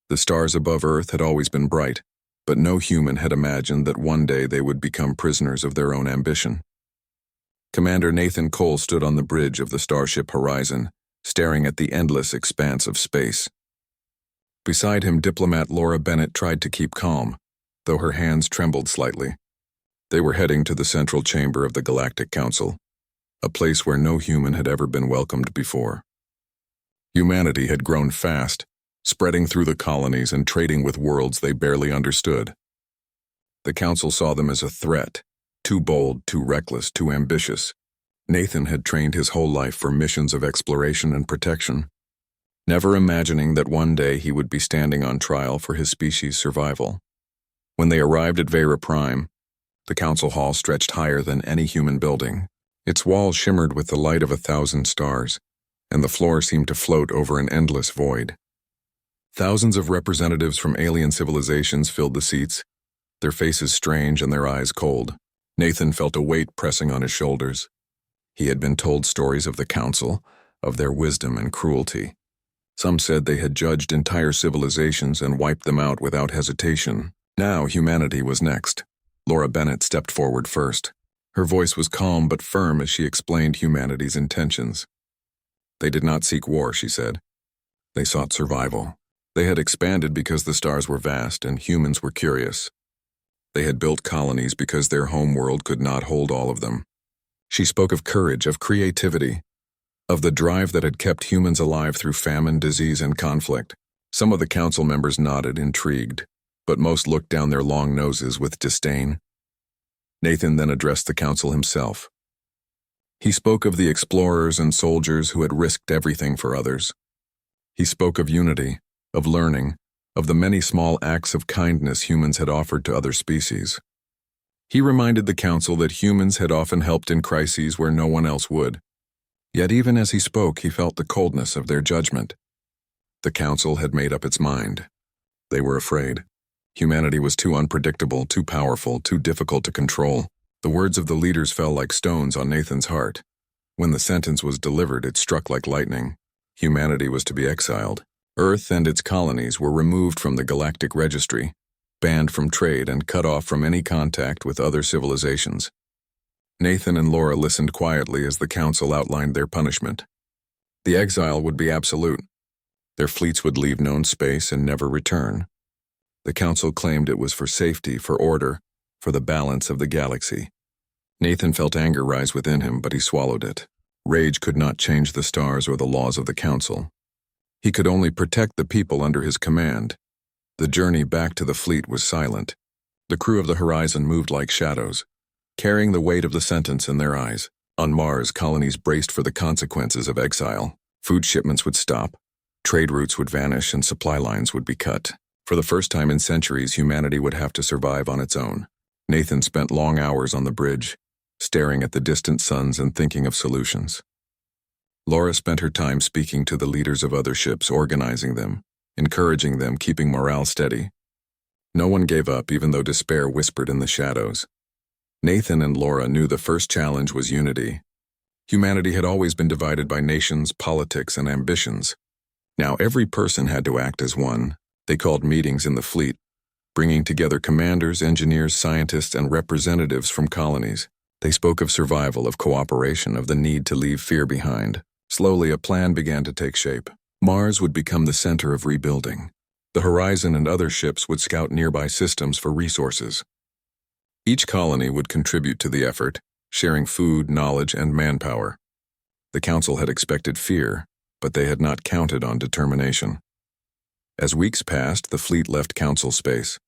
The stars above Earth had always been bright, but no human had imagined that one day they would become prisoners of their own ambition. Commander Nathan Cole stood on the bridge of the starship Horizon, staring at the endless expanse of space. Beside him, diplomat Laura Bennett tried to keep calm, though her hands trembled slightly. They were heading to the central chamber of the Galactic Council, a place where no human had ever been welcomed before. Humanity had grown fast, spreading through the colonies and trading with worlds they barely understood. The Council saw them as a threat, too bold, too reckless, too ambitious. Nathan had trained his whole life for missions of exploration and protection, never imagining that one day he would be standing on trial for his species' survival. When they arrived at Vera Prime, the Council Hall stretched higher than any human building. Its walls shimmered with the light of 1,000 stars, and the floor seemed to float over an endless void. Thousands of representatives from alien civilizations filled the seats, their faces strange and their eyes cold. Nathan felt a weight pressing on his shoulders. He had been told stories of the Council, of their wisdom and cruelty. Some said they had judged entire civilizations and wiped them out without hesitation. Now humanity was next. Laura Bennett stepped forward first. Her voice was calm but firm as she explained humanity's intentions. They did not seek war, she said. They sought survival. They had expanded because the stars were vast and humans were curious. They had built colonies because their home world could not hold all of them. She spoke of courage, of creativity, of the drive that had kept humans alive through famine, disease, and conflict. Some of the council members nodded, intrigued, but most looked down their long noses with disdain. Nathan then addressed the council himself. He spoke of the explorers and soldiers who had risked everything for others. He spoke of unity, of learning, of the many small acts of kindness humans had offered to other species. He reminded the council that humans had often helped in crises where no one else would. Yet even as he spoke, he felt the coldness of their judgment. The council had made up its mind. They were afraid. Humanity was too unpredictable, too powerful, too difficult to control. The words of the leaders fell like stones on Nathan's heart. When the sentence was delivered, it struck like lightning. Humanity was to be exiled. Earth and its colonies were removed from the Galactic Registry, banned from trade and cut off from any contact with other civilizations. Nathan and Laura listened quietly as the council outlined their punishment. The exile would be absolute. Their fleets would leave known space and never return. The council claimed it was for safety, for order, for the balance of the galaxy. Nathan felt anger rise within him, but he swallowed it. Rage could not change the stars or the laws of the council. He could only protect the people under his command. The journey back to the fleet was silent. The crew of the Horizon moved like shadows, carrying the weight of the sentence in their eyes. On Mars, colonies braced for the consequences of exile. Food shipments would stop, trade routes would vanish, and supply lines would be cut. For the first time in centuries, humanity would have to survive on its own. Nathan spent long hours on the bridge, staring at the distant suns and thinking of solutions. Laura spent her time speaking to the leaders of other ships, organizing them, encouraging them, keeping morale steady. No one gave up, even though despair whispered in the shadows. Nathan and Laura knew the first challenge was unity. Humanity had always been divided by nations, politics, and ambitions. Now every person had to act as one. They called meetings in the fleet, bringing together commanders, engineers, scientists, and representatives from colonies. They spoke of survival, of cooperation, of the need to leave fear behind. Slowly, a plan began to take shape. Mars would become the center of rebuilding. The Horizon and other ships would scout nearby systems for resources. Each colony would contribute to the effort, sharing food, knowledge, and manpower. The council had expected fear, but they had not counted on determination. As weeks passed, the fleet left council space.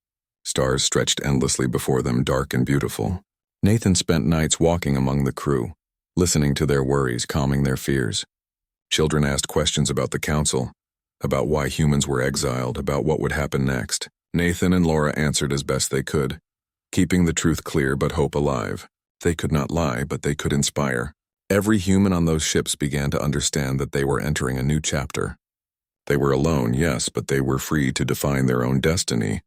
Stars stretched endlessly before them, dark and beautiful. Nathan spent nights walking among the crew, listening to their worries, calming their fears. Children asked questions about the council, about why humans were exiled, about what would happen next. Nathan and Laura answered as best they could, keeping the truth clear but hope alive. They could not lie, but they could inspire. Every human on those ships began to understand that they were entering a new chapter. They were alone, yes, but they were free to define their own destiny.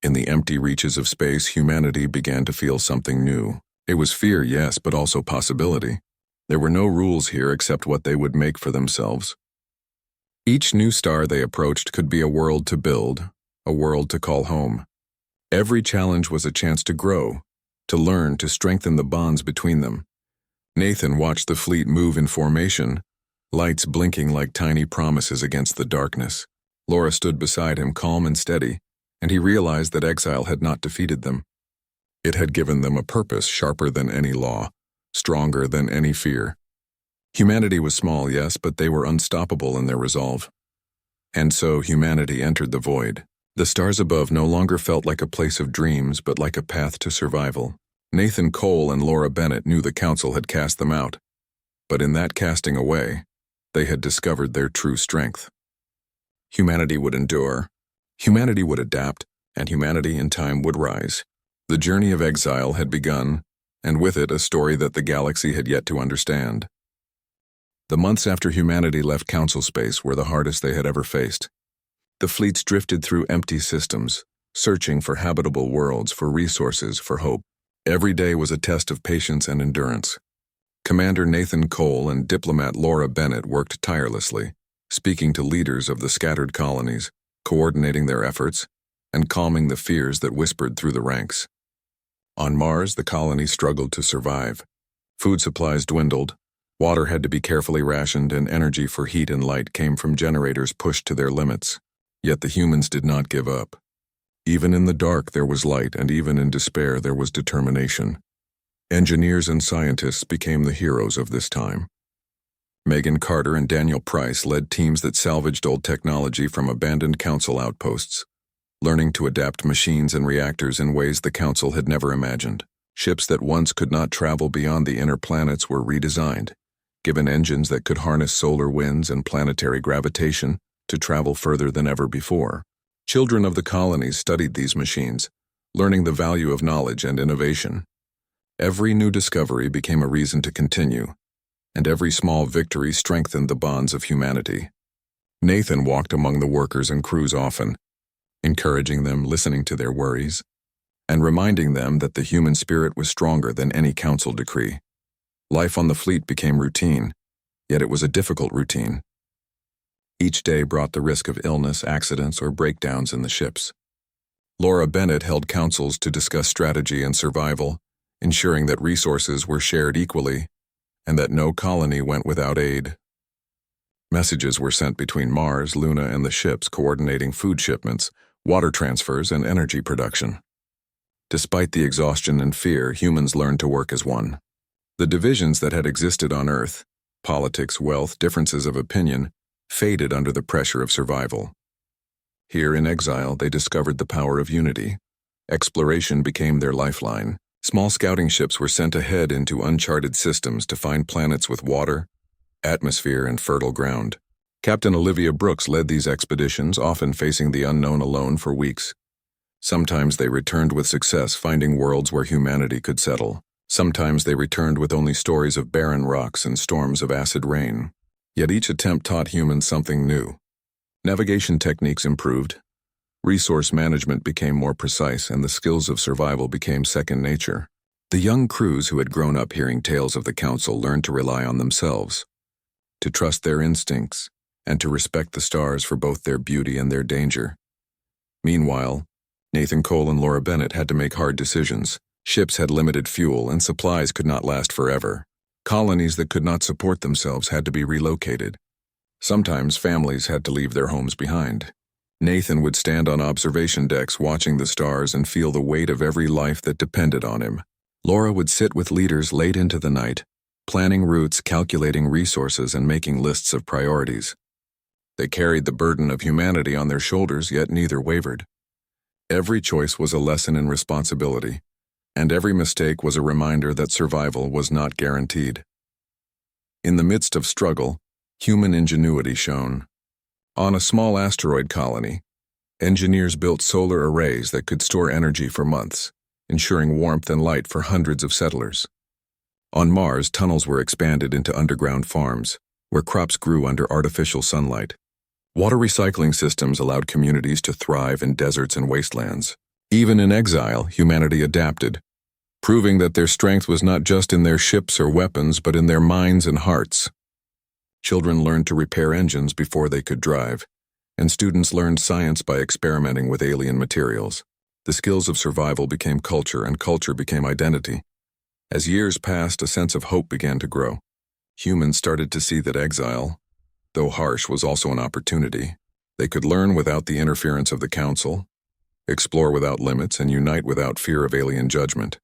In the empty reaches of space, humanity began to feel something new. It was fear, yes, but also possibility. There were no rules here except what they would make for themselves. Each new star they approached could be a world to build, a world to call home. Every challenge was a chance to grow, to learn, to strengthen the bonds between them. Nathan watched the fleet move in formation, lights blinking like tiny promises against the darkness. Laura stood beside him, calm and steady, and he realized that exile had not defeated them. It had given them a purpose sharper than any law, stronger than any fear. Humanity was small, yes, but they were unstoppable in their resolve. And so humanity entered the void. The stars above no longer felt like a place of dreams, but like a path to survival. Nathan Cole and Laura Bennett knew the Council had cast them out, but in that casting away, they had discovered their true strength. Humanity would endure, humanity would adapt, and humanity in time would rise. The journey of exile had begun, and with it a story that the galaxy had yet to understand. The months after humanity left Council space were the hardest they had ever faced. The fleets drifted through empty systems, searching for habitable worlds, for resources, for hope. Every day was a test of patience and endurance. Commander Nathan Cole and diplomat Laura Bennett worked tirelessly, speaking to leaders of the scattered colonies, coordinating their efforts, and calming the fears that whispered through the ranks. On Mars, the colony struggled to survive. Food supplies dwindled, water had to be carefully rationed, and energy for heat and light came from generators pushed to their limits. Yet the humans did not give up. Even in the dark there was light, and even in despair there was determination. Engineers and scientists became the heroes of this time. Megan Carter and Daniel Price led teams that salvaged old technology from abandoned Council outposts, learning to adapt machines and reactors in ways the Council had never imagined. Ships that once could not travel beyond the inner planets were redesigned, given engines that could harness solar winds and planetary gravitation to travel further than ever before. Children of the colonies studied these machines, learning the value of knowledge and innovation. Every new discovery became a reason to continue, and every small victory strengthened the bonds of humanity. Nathan walked among the workers and crews often, encouraging them, listening to their worries, and reminding them that the human spirit was stronger than any Council decree. Life on the fleet became routine, yet it was a difficult routine. Each day brought the risk of illness, accidents, or breakdowns in the ships. Laura Bennett held councils to discuss strategy and survival, ensuring that resources were shared equally and that no colony went without aid. Messages were sent between Mars, Luna, and the ships, coordinating food shipments, water transfers, and energy production. Despite the exhaustion and fear, humans learned to work as one. The divisions that had existed on Earth, politics, wealth, differences of opinion, faded under the pressure of survival. Here in exile, they discovered the power of unity. Exploration became their lifeline. Small scouting ships were sent ahead into uncharted systems to find planets with water, atmosphere, and fertile ground. Captain Olivia Brooks led these expeditions, often facing the unknown alone for weeks. Sometimes they returned with success, finding worlds where humanity could settle. Sometimes they returned with only stories of barren rocks and storms of acid rain. Yet each attempt taught humans something new. Navigation techniques improved, resource management became more precise, and the skills of survival became second nature. The young crews who had grown up hearing tales of the Council learned to rely on themselves, to trust their instincts, and to respect the stars for both their beauty and their danger. Meanwhile, Nathan Cole and Laura Bennett had to make hard decisions. Ships had limited fuel, and supplies could not last forever. Colonies that could not support themselves had to be relocated. Sometimes families had to leave their homes behind. Nathan would stand on observation decks watching the stars and feel the weight of every life that depended on him. Laura would sit with leaders late into the night, planning routes, calculating resources, and making lists of priorities. They carried the burden of humanity on their shoulders, yet neither wavered. Every choice was a lesson in responsibility, and every mistake was a reminder that survival was not guaranteed. In the midst of struggle, human ingenuity shone. On a small asteroid colony, engineers built solar arrays that could store energy for months, ensuring warmth and light for hundreds of settlers. On Mars, tunnels were expanded into underground farms, where crops grew under artificial sunlight. Water recycling systems allowed communities to thrive in deserts and wastelands. Even in exile, humanity adapted, proving that their strength was not just in their ships or weapons, but in their minds and hearts. Children learned to repair engines before they could drive, and students learned science by experimenting with alien materials. The skills of survival became culture, and culture became identity. As years passed, a sense of hope began to grow. Humans started to see that exile, though harsh, was also an opportunity. They could learn without the interference of the Council, explore without limits, and unite without fear of alien judgment.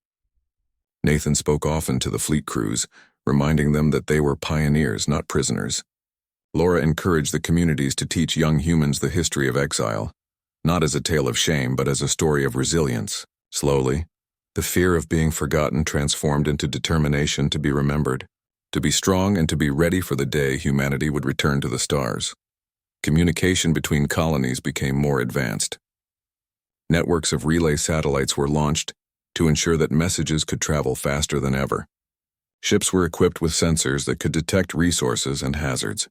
Nathan spoke often to the fleet crews, reminding them that they were pioneers, not prisoners. Laura encouraged the communities to teach young humans the history of exile, not as a tale of shame, but as a story of resilience. Slowly, the fear of being forgotten transformed into determination to be remembered, to be strong and to be ready for the day humanity would return to the stars. Communication between colonies became more advanced. Networks of relay satellites were launched to ensure that messages could travel faster than ever. Ships were equipped with sensors that could detect resources and hazards,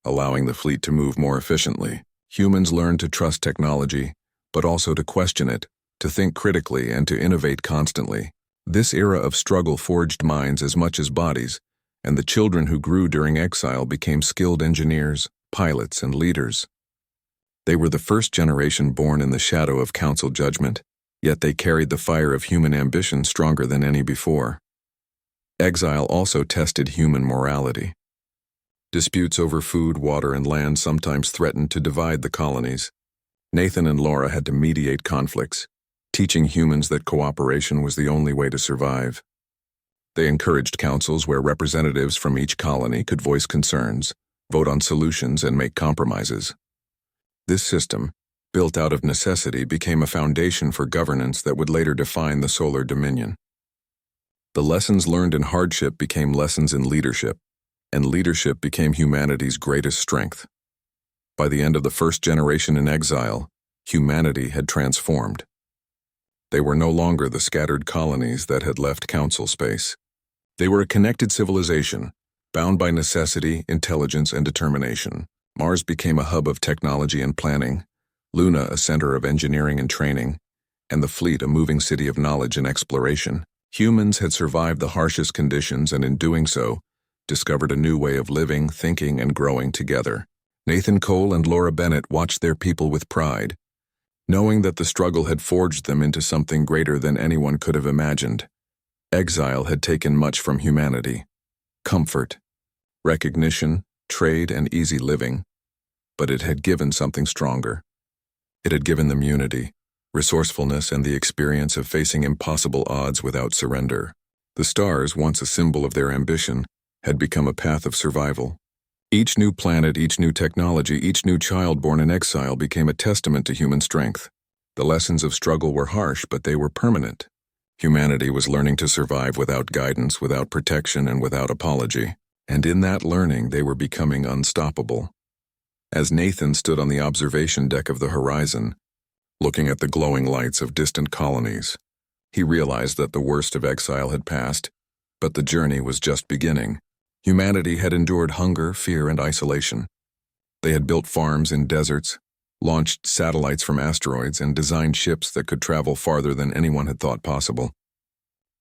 allowing the fleet to move more efficiently. Humans learned to trust technology, but also to question it, to think critically, and to innovate constantly. This era of struggle forged minds as much as bodies, and the children who grew during exile became skilled engineers, pilots, and leaders. They were the first generation born in the shadow of Council judgment, yet they carried the fire of human ambition stronger than any before. Exile also tested human morality. Disputes over food, water, and land sometimes threatened to divide the colonies. Nathan and Laura had to mediate conflicts, teaching humans that cooperation was the only way to survive. They encouraged councils where representatives from each colony could voice concerns, vote on solutions, and make compromises. This system, built out of necessity, became a foundation for governance that would later define the Solar Dominion. The lessons learned in hardship became lessons in leadership, and leadership became humanity's greatest strength. By the end of the first generation in exile, humanity had transformed. They were no longer the scattered colonies that had left Council space. They were a connected civilization, bound by necessity, intelligence, and determination. Mars became a hub of technology and planning, Luna a center of engineering and training, and the fleet a moving city of knowledge and exploration. Humans had survived the harshest conditions, and in doing so, discovered a new way of living, thinking, and growing together. Nathan Cole and Laura Bennett watched their people with pride, knowing that the struggle had forged them into something greater than anyone could have imagined. Exile had taken much from humanity: comfort, recognition, trade, and easy living, but it had given something stronger. It had given them unity, resourcefulness, and the experience of facing impossible odds without surrender. The stars, once a symbol of their ambition, had become a path of survival. Each new planet, each new technology, each new child born in exile became a testament to human strength. The lessons of struggle were harsh, but they were permanent. Humanity was learning to survive without guidance, without protection, and without apology. And in that learning, they were becoming unstoppable. As Nathan stood on the observation deck of the horizon, looking at the glowing lights of distant colonies, he realized that the worst of exile had passed, but the journey was just beginning. Humanity had endured hunger, fear, and isolation. They had built farms in deserts, launched satellites from asteroids, and designed ships that could travel farther than anyone had thought possible.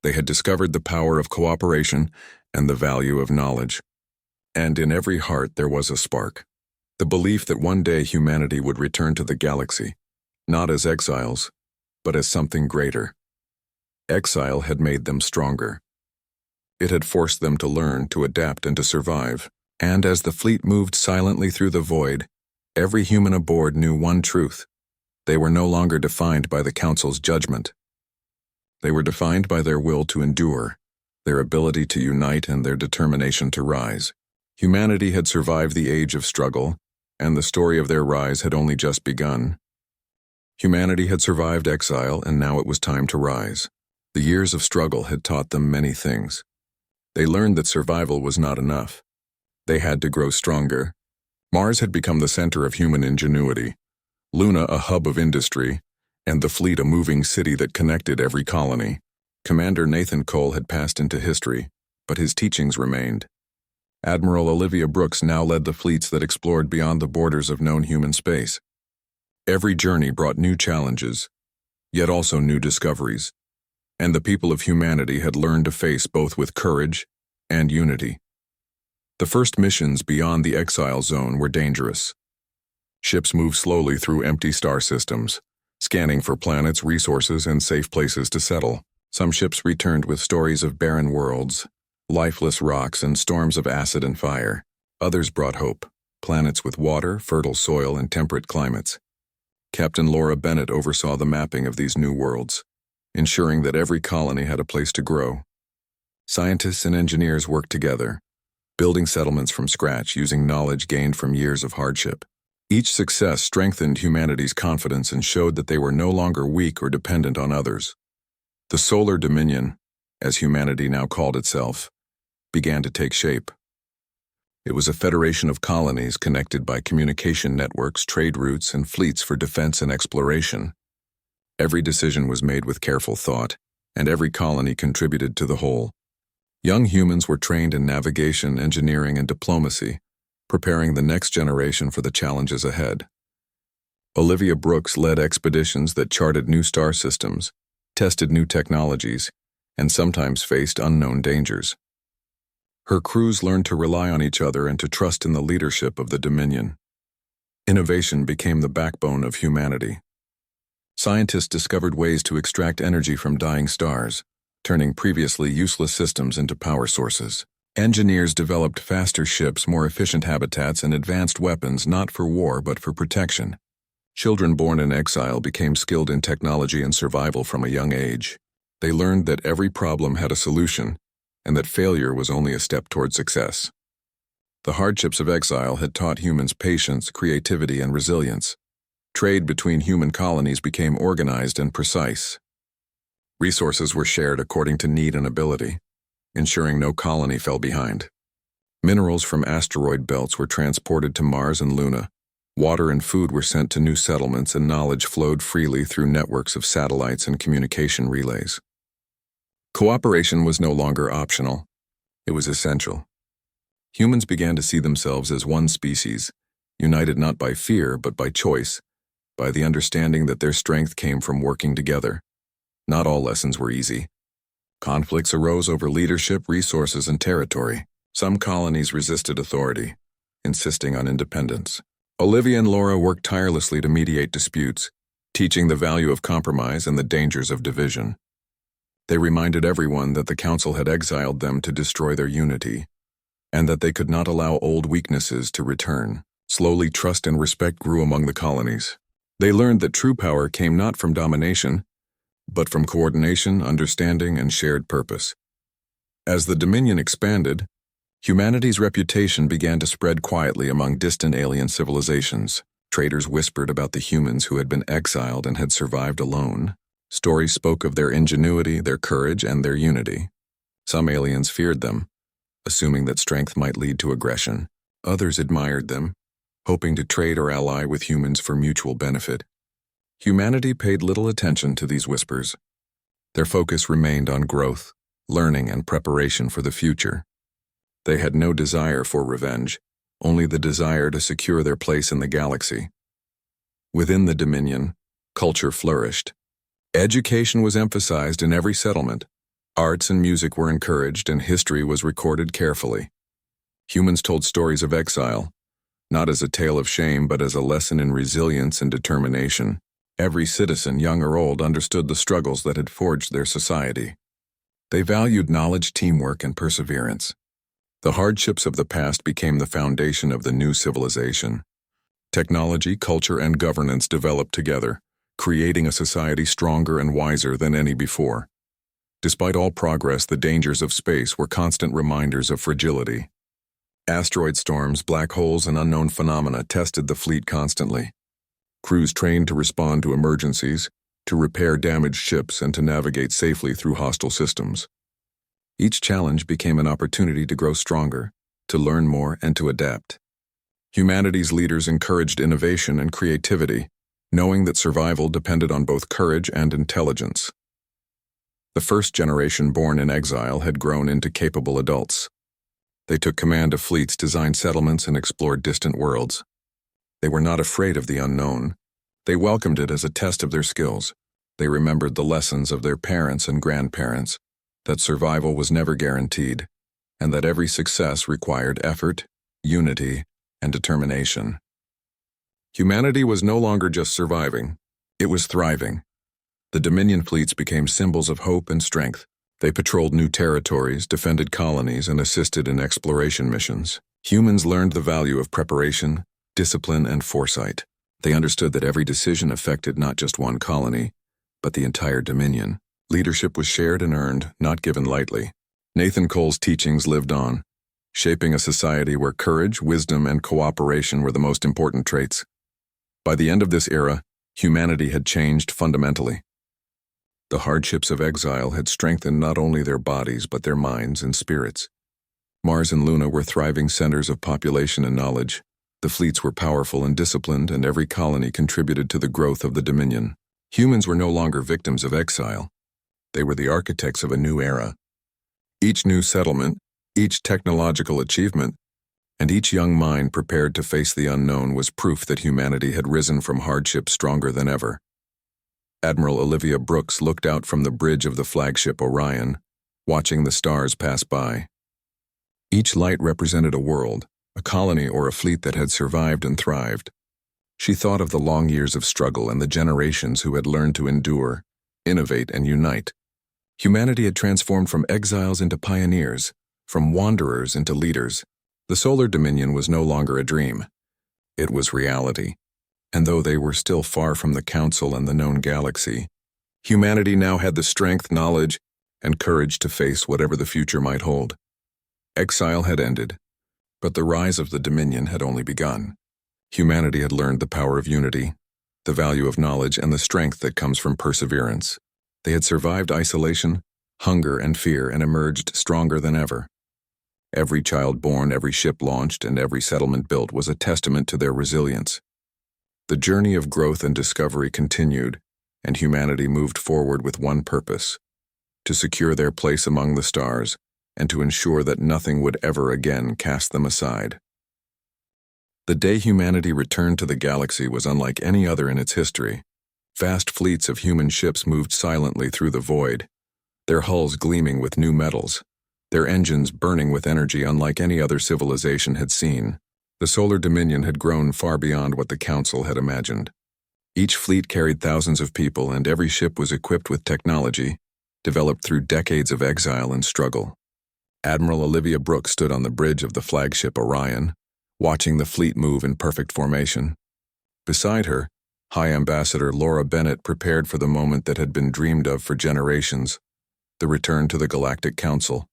They had discovered the power of cooperation and the value of knowledge. And in every heart there was a spark, the belief that one day humanity would return to the galaxy, not as exiles, but as something greater. Exile had made them stronger. It had forced them to learn, to adapt, and to survive. And as the fleet moved silently through the void, every human aboard knew one truth: they were no longer defined by the Council's judgment. They were defined by their will to endure, their ability to unite, and their determination to rise. Humanity had survived the age of struggle, and the story of their rise had only just begun. Humanity had survived exile, and now it was time to rise. The years of struggle had taught them many things. They learned that survival was not enough. They had to grow stronger. Mars had become the center of human ingenuity, Luna a hub of industry, and the fleet a moving city that connected every colony. Commander Nathan Cole had passed into history, but his teachings remained. Admiral Olivia Brooks now led the fleets that explored beyond the borders of known human space. Every journey brought new challenges, yet also new discoveries, and the people of humanity had learned to face both with courage and unity. The first missions beyond the exile zone were dangerous. Ships moved slowly through empty star systems, scanning for planets, resources, and safe places to settle. Some ships returned with stories of barren worlds, lifeless rocks, and storms of acid and fire. Others brought hope, planets with water, fertile soil, and temperate climates. Captain Laura Bennett oversaw the mapping of these new worlds, ensuring that every colony had a place to grow. Scientists and engineers worked together, building settlements from scratch using knowledge gained from years of hardship. Each success strengthened humanity's confidence and showed that they were no longer weak or dependent on others. The Solar Dominion, as humanity now called itself, began to take shape. It was a federation of colonies connected by communication networks, trade routes, and fleets for defense and exploration. Every decision was made with careful thought, and every colony contributed to the whole. Young humans were trained in navigation, engineering, and diplomacy, preparing the next generation for the challenges ahead. Olivia Brooks led expeditions that charted new star systems, tested new technologies, and sometimes faced unknown dangers. Her crews learned to rely on each other and to trust in the leadership of the Dominion. Innovation became the backbone of humanity. Scientists discovered ways to extract energy from dying stars, turning previously useless systems into power sources. Engineers developed faster ships, more efficient habitats, and advanced weapons not for war but for protection. Children born in exile became skilled in technology and survival from a young age. They learned that every problem had a solution, and that failure was only a step toward success. The hardships of exile had taught humans patience, creativity, and resilience. Trade between human colonies became organized and precise. Resources were shared according to need and ability, ensuring no colony fell behind. Minerals from asteroid belts were transported to Mars and Luna. Water and food were sent to new settlements, and knowledge flowed freely through networks of satellites and communication relays. Cooperation was no longer optional. It was essential. Humans began to see themselves as one species, united not by fear but by choice, by the understanding that their strength came from working together. Not all lessons were easy. Conflicts arose over leadership, resources, and territory. Some colonies resisted authority, insisting on independence. Olivia and Laura worked tirelessly to mediate disputes, teaching the value of compromise and the dangers of division. They reminded everyone that the Council had exiled them to destroy their unity, and that they could not allow old weaknesses to return. Slowly, trust and respect grew among the colonies. They learned that true power came not from domination, but from coordination, understanding, and shared purpose. As the Dominion expanded, humanity's reputation began to spread quietly among distant alien civilizations. Traders whispered about the humans who had been exiled and had survived alone. Stories spoke of their ingenuity, their courage, and their unity. Some aliens feared them, assuming that strength might lead to aggression. Others admired them, hoping to trade or ally with humans for mutual benefit. Humanity paid little attention to these whispers. Their focus remained on growth, learning, and preparation for the future. They had no desire for revenge, only the desire to secure their place in the galaxy. Within the Dominion, culture flourished. Education was emphasized in every settlement. Arts and music were encouraged, and history was recorded carefully. Humans told stories of exile, not as a tale of shame, but as a lesson in resilience and determination. Every citizen, young or old, understood the struggles that had forged their society. They valued knowledge, teamwork, and perseverance. The hardships of the past became the foundation of the new civilization. Technology, culture, and governance developed together, creating a society stronger and wiser than any before. Despite all progress, the dangers of space were constant reminders of fragility. Asteroid storms, black holes, and unknown phenomena tested the fleet constantly. Crews trained to respond to emergencies, to repair damaged ships, and to navigate safely through hostile systems. Each challenge became an opportunity to grow stronger, to learn more, and to adapt. Humanity's leaders encouraged innovation and creativity, knowing that survival depended on both courage and intelligence. The first generation born in exile had grown into capable adults. They took command of fleets, designed settlements, and explored distant worlds. They were not afraid of the unknown. They welcomed it as a test of their skills. They remembered the lessons of their parents and grandparents, that survival was never guaranteed, and that every success required effort, unity, and determination. Humanity was no longer just surviving, it was thriving. The Dominion fleets became symbols of hope and strength. They patrolled new territories, defended colonies, and assisted in exploration missions. Humans learned the value of preparation, discipline, and foresight. They understood that every decision affected not just one colony, but the entire Dominion. Leadership was shared and earned, not given lightly. Nathan Cole's teachings lived on, shaping a society where courage, wisdom, and cooperation were the most important traits. By the end of this era, humanity had changed fundamentally. The hardships of exile had strengthened not only their bodies but their minds and spirits. Mars and Luna were thriving centers of population and knowledge. The fleets were powerful and disciplined, and every colony contributed to the growth of the Dominion. Humans were no longer victims of exile. They were the architects of a new era. Each new settlement, each technological achievement, and each young mind prepared to face the unknown was proof that humanity had risen from hardship stronger than ever. Admiral Olivia Brooks looked out from the bridge of the flagship Orion, watching the stars pass by. Each light represented a world, a colony or a fleet that had survived and thrived. She thought of the long years of struggle and the generations who had learned to endure, innovate, and unite. Humanity had transformed from exiles into pioneers, from wanderers into leaders. The Solar Dominion was no longer a dream. It was reality. And though they were still far from the Council and the known galaxy, humanity now had the strength, knowledge, and courage to face whatever the future might hold. Exile had ended, but the rise of the Dominion had only begun. Humanity had learned the power of unity, the value of knowledge, and the strength that comes from perseverance. They had survived isolation, hunger, and fear and emerged stronger than ever. Every child born, every ship launched, and every settlement built was a testament to their resilience. The journey of growth and discovery continued, and humanity moved forward with one purpose: to secure their place among the stars and to ensure that nothing would ever again cast them aside. The day humanity returned to the galaxy was unlike any other in its history. Vast fleets of human ships moved silently through the void, their hulls gleaming with new metals, their engines burning with energy unlike any other civilization had seen. The Solar Dominion had grown far beyond what the Council had imagined. Each fleet carried thousands of people, and every ship was equipped with technology, developed through decades of exile and struggle. Admiral Olivia Brooks stood on the bridge of the flagship Orion, watching the fleet move in perfect formation. Beside her, High Ambassador Laura Bennett prepared for the moment that had been dreamed of for generations: the return to the Galactic Council.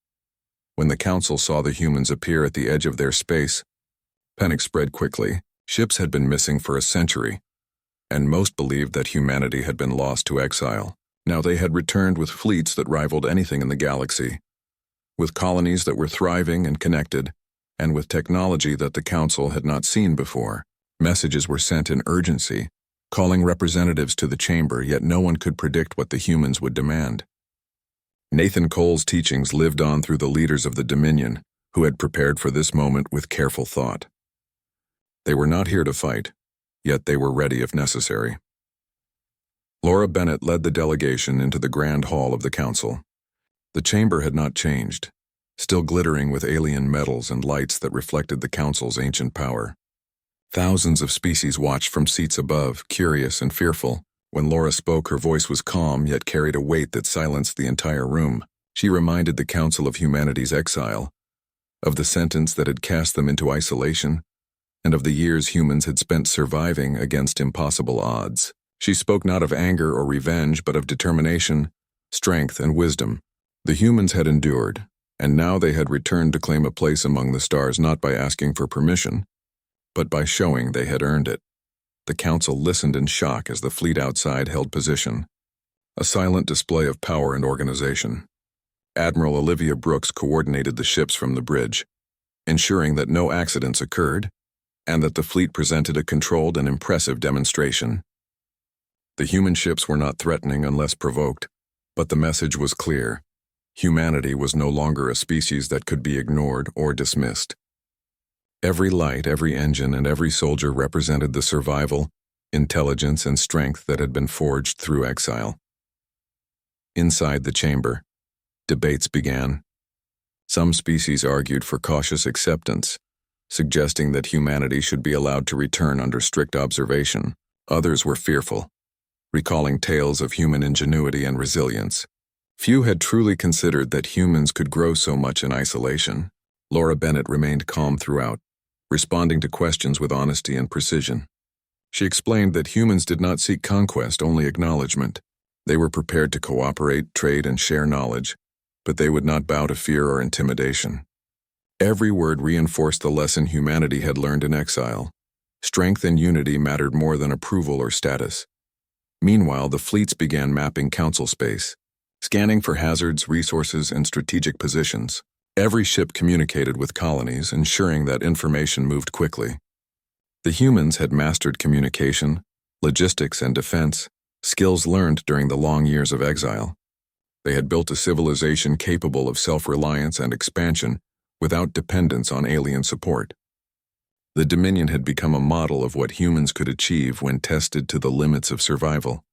When the Council saw the humans appear at the edge of their space, panic spread quickly. Ships had been missing for a century, and most believed that humanity had been lost to exile. Now they had returned with fleets that rivaled anything in the galaxy, with colonies that were thriving and connected, and with technology that the Council had not seen before. Messages were sent in urgency, calling representatives to the chamber, yet no one could predict what the humans would demand. Nathan Cole's teachings lived on through the leaders of the Dominion, who had prepared for this moment with careful thought. They were not here to fight, yet they were ready if necessary. Laura Bennett led the delegation into the grand hall of the Council. The chamber had not changed, still glittering with alien metals and lights that reflected the Council's ancient power. Thousands of species watched from seats above, curious and fearful. When Laura spoke, her voice was calm yet carried a weight that silenced the entire room. She reminded the Council of humanity's exile, of the sentence that had cast them into isolation, and of the years humans had spent surviving against impossible odds. She spoke not of anger or revenge, but of determination, strength, and wisdom. The humans had endured, and now they had returned to claim a place among the stars not by asking for permission, but by showing they had earned it. The Council listened in shock as the fleet outside held position, a silent display of power and organization. Admiral Olivia Brooks coordinated the ships from the bridge, ensuring that no accidents occurred, and that the fleet presented a controlled and impressive demonstration. The human ships were not threatening unless provoked, but the message was clear: humanity was no longer a species that could be ignored or dismissed. Every light, every engine, and every soldier represented the survival, intelligence, and strength that had been forged through exile. Inside the chamber, debates began. Some species argued for cautious acceptance, suggesting that humanity should be allowed to return under strict observation. Others were fearful, recalling tales of human ingenuity and resilience. Few had truly considered that humans could grow so much in isolation. Laura Bennett remained calm throughout, responding to questions with honesty and precision. She explained that humans did not seek conquest, only acknowledgement. They were prepared to cooperate, trade, and share knowledge, but they would not bow to fear or intimidation. Every word reinforced the lesson humanity had learned in exile. Strength and unity mattered more than approval or status. Meanwhile, the fleets began mapping council space, scanning for hazards, resources, and strategic positions. Every ship communicated with colonies, ensuring that information moved quickly. The humans had mastered communication, logistics, and defense, skills learned during the long years of exile. They had built a civilization capable of self-reliance and expansion without dependence on alien support. The Dominion had become a model of what humans could achieve when tested to the limits of survival.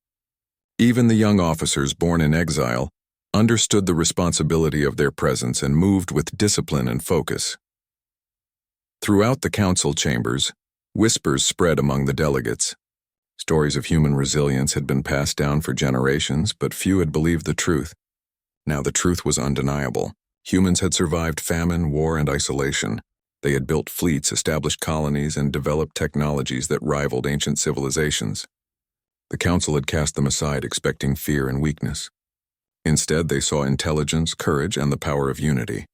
Even the young officers born in exile understood the responsibility of their presence and moved with discipline and focus. Throughout the council chambers, whispers spread among the delegates. Stories of human resilience had been passed down for generations, but few had believed the truth. Now the truth was undeniable. Humans had survived famine, war, and isolation. They had built fleets, established colonies, and developed technologies that rivaled ancient civilizations. The council had cast them aside, expecting fear and weakness. Instead, they saw intelligence, courage, and the power of unity.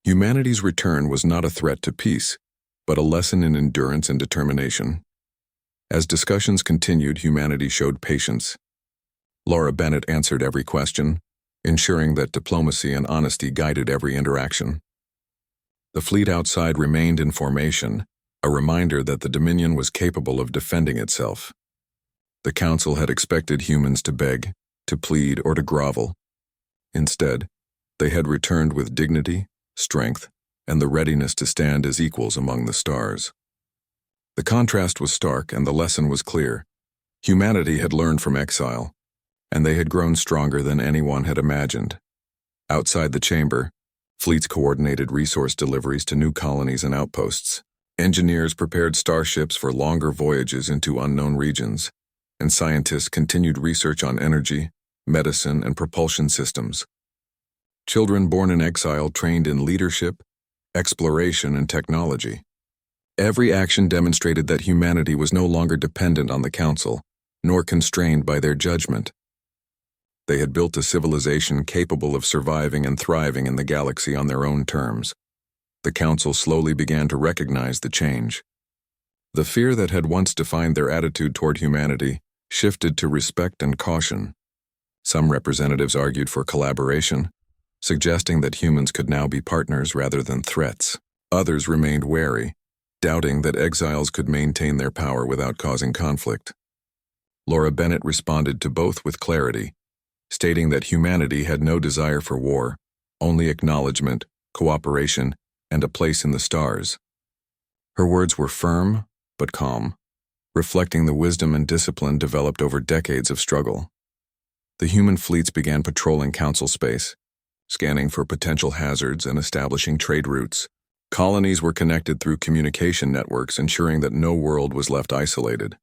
Humanity's return was not a threat to peace, but a lesson in endurance and determination. As discussions continued, humanity showed patience. Laura Bennett answered every question, ensuring that diplomacy and honesty guided every interaction. The fleet outside remained in formation, a reminder that the Dominion was capable of defending itself. The Council had expected humans to beg, to plead, or to grovel. Instead, they had returned with dignity, strength, and the readiness to stand as equals among the stars. The contrast was stark and the lesson was clear. Humanity had learned from exile, and they had grown stronger than anyone had imagined. Outside the chamber, fleets coordinated resource deliveries to new colonies and outposts. Engineers prepared starships for longer voyages into unknown regions, and scientists continued research on energy, medicine, and propulsion systems. Children born in exile trained in leadership, exploration, and technology. Every action demonstrated that humanity was no longer dependent on the Council, nor constrained by their judgment. They had built a civilization capable of surviving and thriving in the galaxy on their own terms. The Council slowly began to recognize the change. The fear that had once defined their attitude toward humanity shifted to respect and caution. Some representatives argued for collaboration, suggesting that humans could now be partners rather than threats. Others remained wary, doubting that exiles could maintain their power without causing conflict. Laura Bennett responded to both with clarity, stating that humanity had no desire for war, only acknowledgement, cooperation, and a place in the stars. Her words were firm but calm, reflecting the wisdom and discipline developed over decades of struggle. The human fleets began patrolling Council space, scanning for potential hazards and establishing trade routes. Colonies were connected through communication networks, ensuring that no world was left isolated.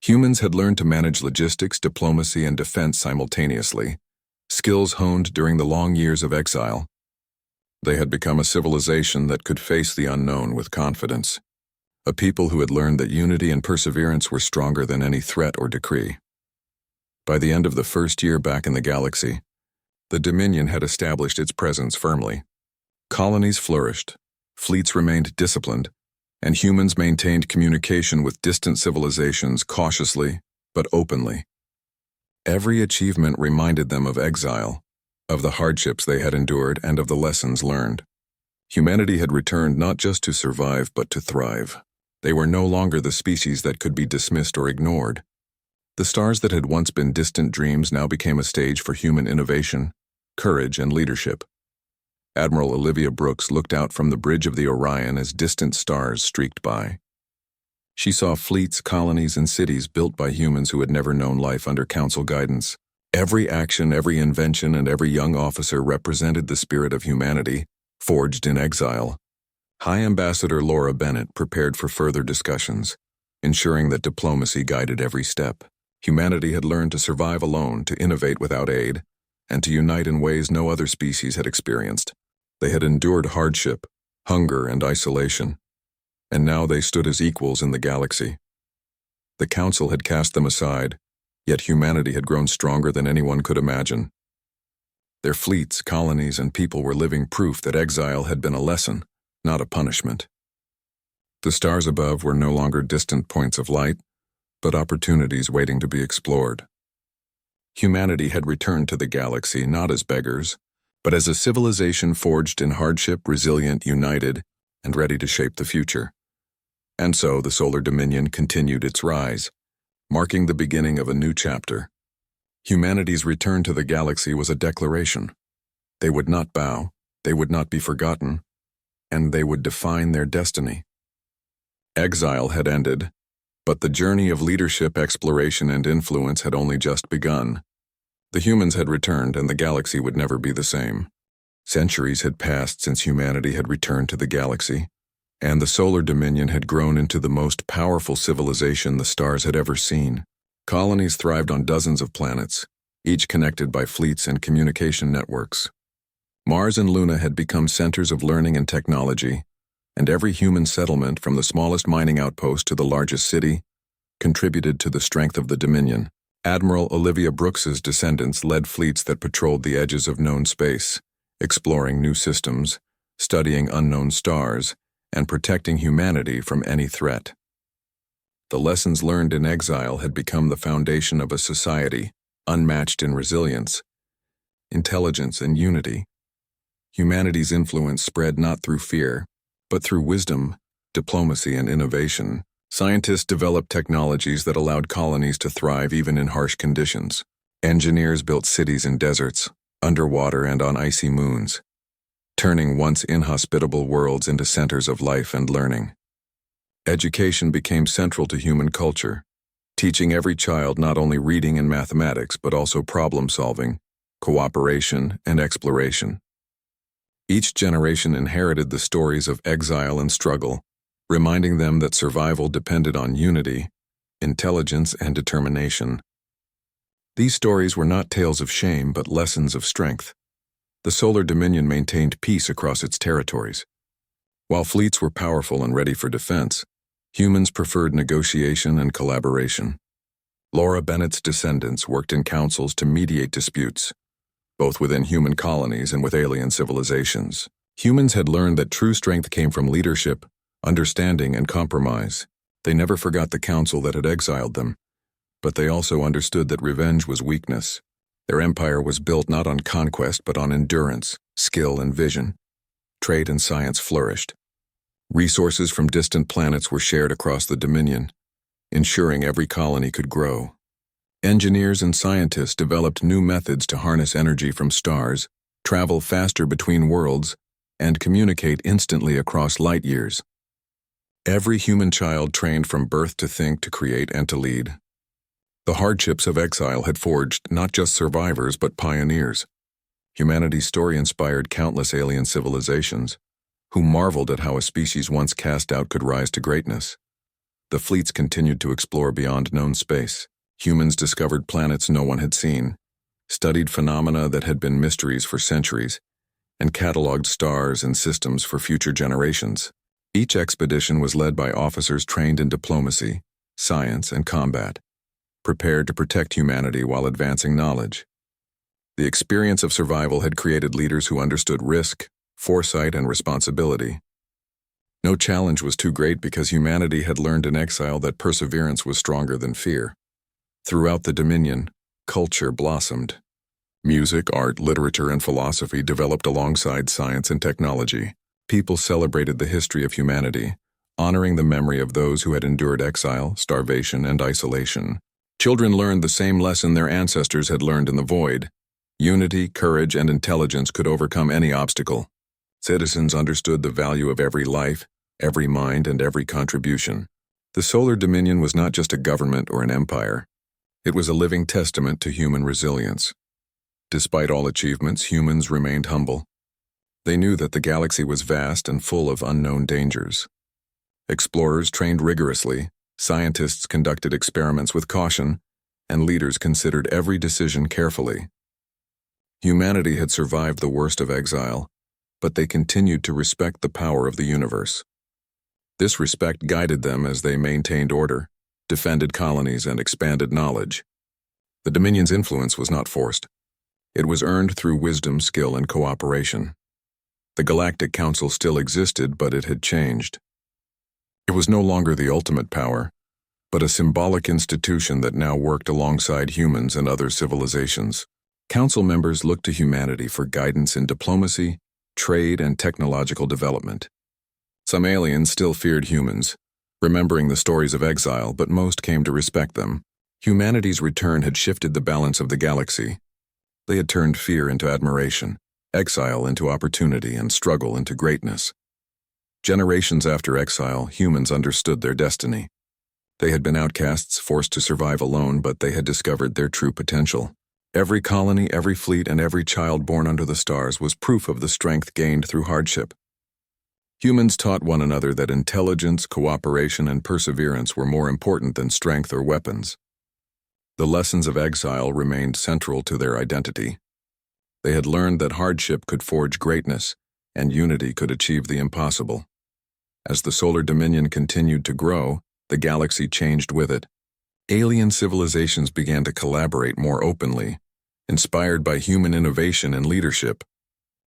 Humans had learned to manage logistics, diplomacy, and defense simultaneously, skills honed during the long years of exile. They had become a civilization that could face the unknown with confidence, a people who had learned that unity and perseverance were stronger than any threat or decree. By the end of the first year back in the galaxy, the Dominion had established its presence firmly. Colonies flourished, fleets remained disciplined, and humans maintained communication with distant civilizations cautiously but openly. Every achievement reminded them of exile, of the hardships they had endured, and of the lessons learned. Humanity had returned not just to survive but to thrive. They were no longer the species that could be dismissed or ignored. The stars that had once been distant dreams now became a stage for human innovation, courage, and leadership. Admiral Olivia Brooks looked out from the bridge of the Orion as distant stars streaked by. She saw fleets, colonies, and cities built by humans who had never known life under Council guidance. Every action, every invention, and every young officer represented the spirit of humanity, Forged in exile, High Ambassador Laura Bennett prepared for further discussions, ensuring that diplomacy guided every step. Humanity had learned to survive alone, to innovate without aid, and to unite in ways no other species had experienced. They had endured hardship, hunger, and isolation, and now they stood as equals in the galaxy. The Council had cast them aside, yet humanity had grown stronger than anyone could imagine. Their fleets, colonies, and people were living proof that exile had been a lesson, not a punishment. The stars above were no longer distant points of light, but opportunities waiting to be explored. Humanity had returned to the galaxy not as beggars, but as a civilization forged in hardship, resilient, united, and ready to shape the future. And so the Solar Dominion continued its rise, marking the beginning of a new chapter. Humanity's return to the galaxy was a declaration. They would not bow, they would not be forgotten, and they would define their destiny. Exile had ended, but the journey of leadership, exploration, and influence had only just begun. The humans had returned, and the galaxy would never be the same. Centuries had passed since humanity had returned to the galaxy, and the Solar Dominion had grown into the most powerful civilization the stars had ever seen. Colonies thrived on dozens of planets, each connected by fleets and communication networks. Mars and Luna had become centers of learning and technology, and every human settlement, from the smallest mining outpost to the largest city, contributed to the strength of the Dominion. Admiral Olivia Brooks's descendants led fleets that patrolled the edges of known space, exploring new systems, studying unknown stars, and protecting humanity from any threat. The lessons learned in exile had become the foundation of a society unmatched in resilience, intelligence, and unity. Humanity's influence spread not through fear, but through wisdom, diplomacy, and innovation. Scientists developed technologies that allowed colonies to thrive even in harsh conditions. Engineers built cities in deserts, underwater, and on icy moons, turning once inhospitable worlds into centers of life and learning. Education became central to human culture, teaching every child not only reading and mathematics but also problem-solving, cooperation, and exploration. Each generation inherited the stories of exile and struggle, reminding them that survival depended on unity, intelligence, and determination. These stories were not tales of shame but lessons of strength. The Solar Dominion maintained peace across its territories. While fleets were powerful and ready for defense, humans preferred negotiation and collaboration. Laura Bennett's descendants worked in councils to mediate disputes, both within human colonies and with alien civilizations. Humans had learned that true strength came from leadership, understanding, and compromise. They never forgot the council that had exiled them, but they also understood that revenge was weakness. Their empire was built not on conquest but on endurance, skill, and vision. Trade and science flourished. Resources from distant planets were shared across the Dominion, ensuring every colony could grow. Engineers and scientists developed new methods to harness energy from stars, travel faster between worlds, and communicate instantly across light years. Every human child trained from birth to think, to create, and to lead. The hardships of exile had forged not just survivors but pioneers. Humanity's story inspired countless alien civilizations, who marveled at how a species once cast out could rise to greatness. The fleets continued to explore beyond known space. Humans discovered planets no one had seen, studied phenomena that had been mysteries for centuries, and cataloged stars and systems for future generations. Each expedition was led by officers trained in diplomacy, science, and combat, prepared to protect humanity while advancing knowledge. The experience of survival had created leaders who understood risk, foresight, and responsibility. No challenge was too great because humanity had learned in exile that perseverance was stronger than fear. Throughout the Dominion, culture blossomed. Music, art, literature, and philosophy developed alongside science and technology. People celebrated the history of humanity, honoring the memory of those who had endured exile, starvation, and isolation. Children learned the same lesson their ancestors had learned in the void. Unity, courage, and intelligence could overcome any obstacle. Citizens understood the value of every life, every mind, and every contribution. The Solar Dominion was not just a government or an empire. It was a living testament to human resilience. Despite all achievements, humans remained humble. They knew that the galaxy was vast and full of unknown dangers. Explorers trained rigorously, scientists conducted experiments with caution, and leaders considered every decision carefully. Humanity had survived the worst of exile, but they continued to respect the power of the universe. This respect guided them as they maintained order, defended colonies, and expanded knowledge. The Dominion's influence was not forced. It was earned through wisdom, skill, and cooperation. The Galactic Council still existed, but it had changed. It was no longer the ultimate power, but a symbolic institution that now worked alongside humans and other civilizations. Council members looked to humanity for guidance in diplomacy, trade, and technological development. Some aliens still feared humans, remembering the stories of exile, but most came to respect them. Humanity's return had shifted the balance of the galaxy. They had turned fear into admiration, exile into opportunity, and struggle into greatness. Generations after exile, humans understood their destiny. They had been outcasts, forced to survive alone, but they had discovered their true potential. Every colony, every fleet, and every child born under the stars was proof of the strength gained through hardship. Humans taught one another that intelligence, cooperation, and perseverance were more important than strength or weapons. The lessons of exile remained central to their identity. They had learned that hardship could forge greatness, and unity could achieve the impossible. As the Solar Dominion continued to grow, the galaxy changed with it. Alien civilizations began to collaborate more openly, inspired by human innovation and leadership.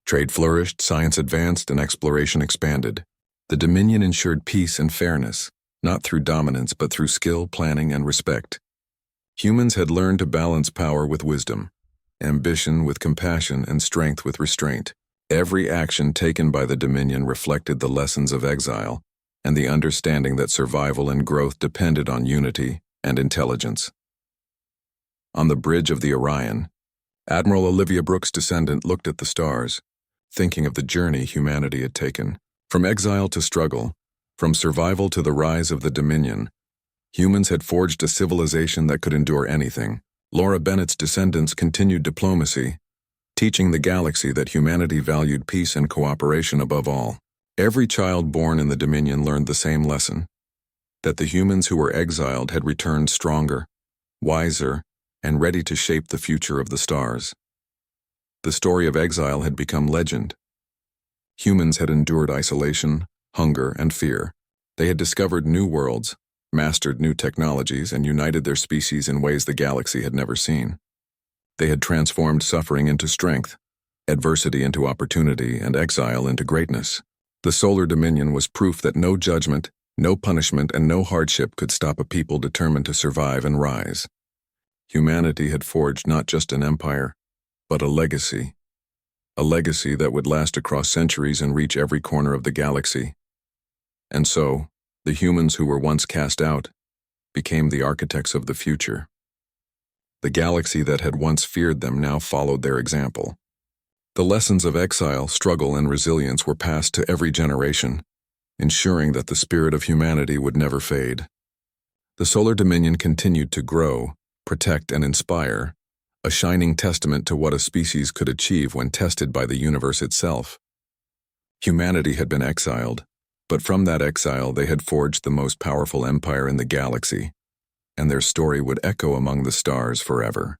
Trade flourished, science advanced, and exploration expanded. The Dominion ensured peace and fairness, not through dominance but through skill, planning, and respect. Humans had learned to balance power with wisdom, ambition with compassion, and strength with restraint. Every action taken by the Dominion reflected the lessons of exile and the understanding that survival and growth depended on unity and intelligence. On the bridge of the Orion, Admiral Olivia Brooks' descendant looked at the stars, thinking of the journey humanity had taken. From exile to struggle, from survival to the rise of the Dominion, humans had forged a civilization that could endure anything. Laura Bennett's descendants continued diplomacy, teaching the galaxy that humanity valued peace and cooperation above all. Every child born in the Dominion learned the same lesson, that the humans who were exiled had returned stronger, wiser, and ready to shape the future of the stars. The story of exile had become legend. Humans had endured isolation, hunger, and fear. They had discovered new worlds, mastered new technologies, and united their species in ways the galaxy had never seen. They had transformed suffering into strength, adversity into opportunity, and exile into greatness. The Solar Dominion was proof that no judgment, no punishment, and no hardship could stop a people determined to survive and rise. Humanity had forged not just an empire, but a legacy that would last across centuries and reach every corner of the galaxy. And so, the humans who were once cast out became the architects of the future. The galaxy that had once feared them now followed their example. The lessons of exile, struggle, and resilience were passed to every generation, ensuring that the spirit of humanity would never fade. The Solar Dominion continued to grow, protect, and inspire, a shining testament to what a species could achieve when tested by the universe itself. Humanity had been exiled, but from that exile they had forged the most powerful empire in the galaxy, and their story would echo among the stars forever.